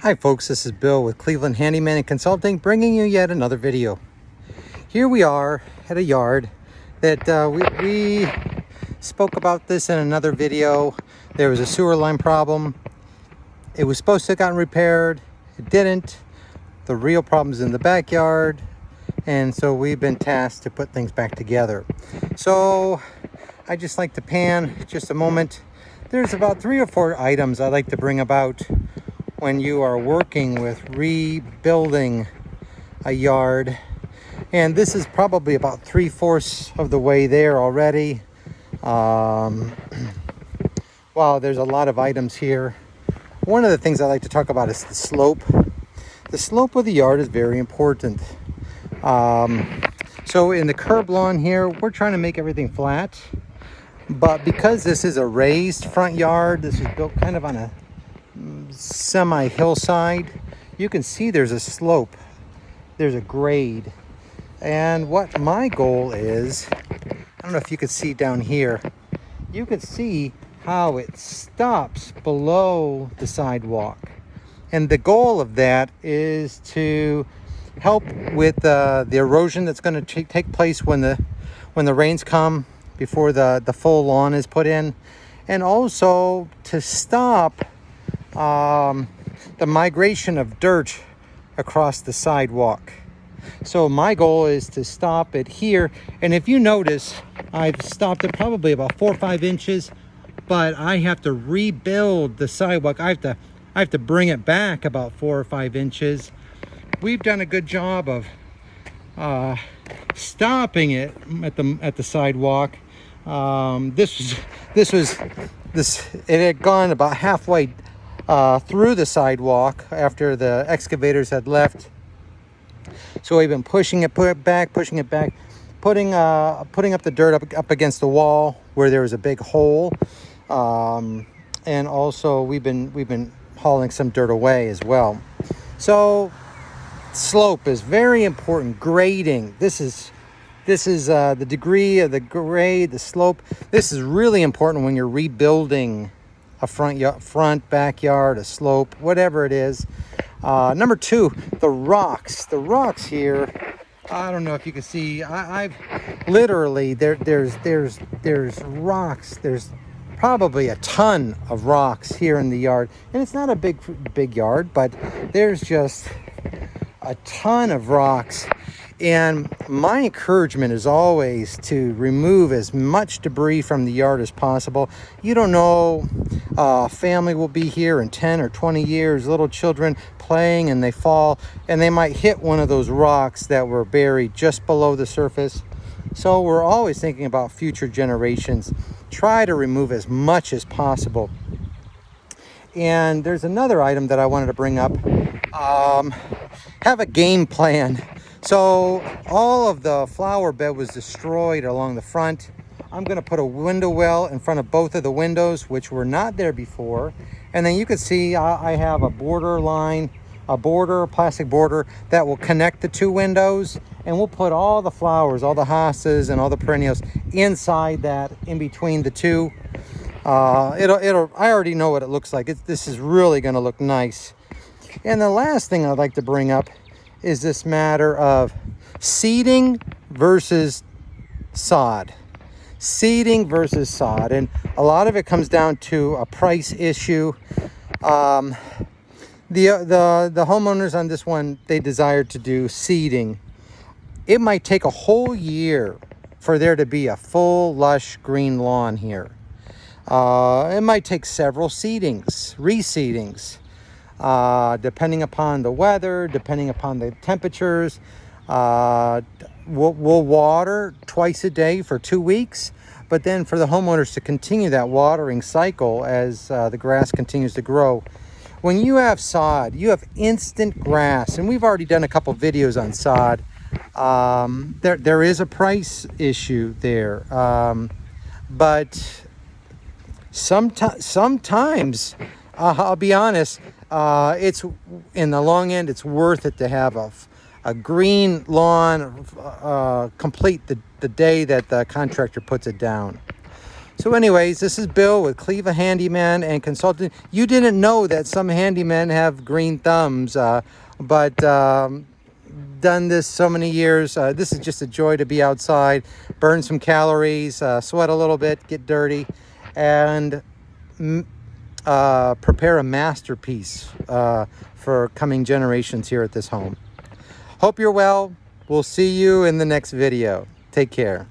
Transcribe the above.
Hi folks, this is Bill with Cleveland Handyman and Consulting, bringing you yet another video. Here we are at a yard that we spoke about this in another video. There was a sewer line problem. It was supposed to have gotten repaired. It didn't. The real problem's in the backyard. And so we've been tasked to put things back together. So I just like to pan just a moment. There's about 3 or 4 items I like to bring about when you are working with rebuilding a yard. And this is probably about 3/4 of the way there already. Wow, there's a lot of items here. One of the things I like to talk about is the slope. The slope of the yard is very important. So in the curb lawn here, we're trying to make everything flat. But because this is a raised front yard, this is built kind of on a semi hillside, you can see there's a slope, there's a grade. And what my goal is, I don't know if you can see down here, you can see how it stops below the sidewalk. And the goal of that is to help with the erosion that's going to take place when the rains come before the full lawn is put in, and also to stop the migration of dirt across the sidewalk. So my goal is to stop it here. And if you notice, I've stopped it probably about 4 or 5 inches, but I have to rebuild the sidewalk. I have to bring it back about 4 or 5 inches. We've done a good job of stopping it at the sidewalk. It had gone about halfway through the sidewalk after the excavators had left. So we've been pushing it back, putting up the dirt up against the wall where there was a big hole, and also we've been hauling some dirt away as well. So slope is very important. Grading. This is the degree of the grade, the slope. This is really important when you're rebuilding a front, backyard, a slope, whatever it is. Number 2, the rocks. The rocks here, I don't know if you can see. I've literally there's rocks. There's probably a ton of rocks here in the yard, and it's not a big yard, but there's just a ton of rocks. And my encouragement is always to remove as much debris from the yard as possible. You don't know, family will be here in 10 or 20 years, little children playing, and they fall and they might hit one of those rocks that were buried just below the surface. So we're always thinking about future generations. Try to remove as much as possible. And there's another item that I wanted to bring up. Have a game plan. So all of the flower bed was destroyed along the front. I'm going to put a window well in front of both of the windows, which were not there before. And then you can see I have a plastic border that will connect the 2 windows. And we'll put all the flowers, all the hostas and all the perennials inside that, in between the 2. I already know what it looks like. This is really going to look nice. And the last thing I'd like to bring up is this matter of seeding versus sod. Seeding versus sod. And a lot of it comes down to a price issue. The homeowners on this one, they desired to do seeding. It might take a whole year for there to be a full, lush green lawn here. It might take several reseedings. Depending upon the weather, depending upon the temperatures. We'll water twice a day for 2 weeks, but then for the homeowners to continue that watering cycle as the grass continues to grow. When you have sod, you have instant grass, and we've already done a couple videos on sod. There is a price issue there, but sometimes I'll be honest, it's in the long end, it's worth it to have a green lawn complete the day that the contractor puts it down. So anyways, this is Bill with Cleva Handyman and Consultant. You didn't know that some handymen have green thumbs, but done this so many years. This is just a joy to be outside, burn some calories, sweat a little bit, get dirty, and prepare a masterpiece for coming generations here at this home. Hope you're well. We'll see you in the next video. Take care.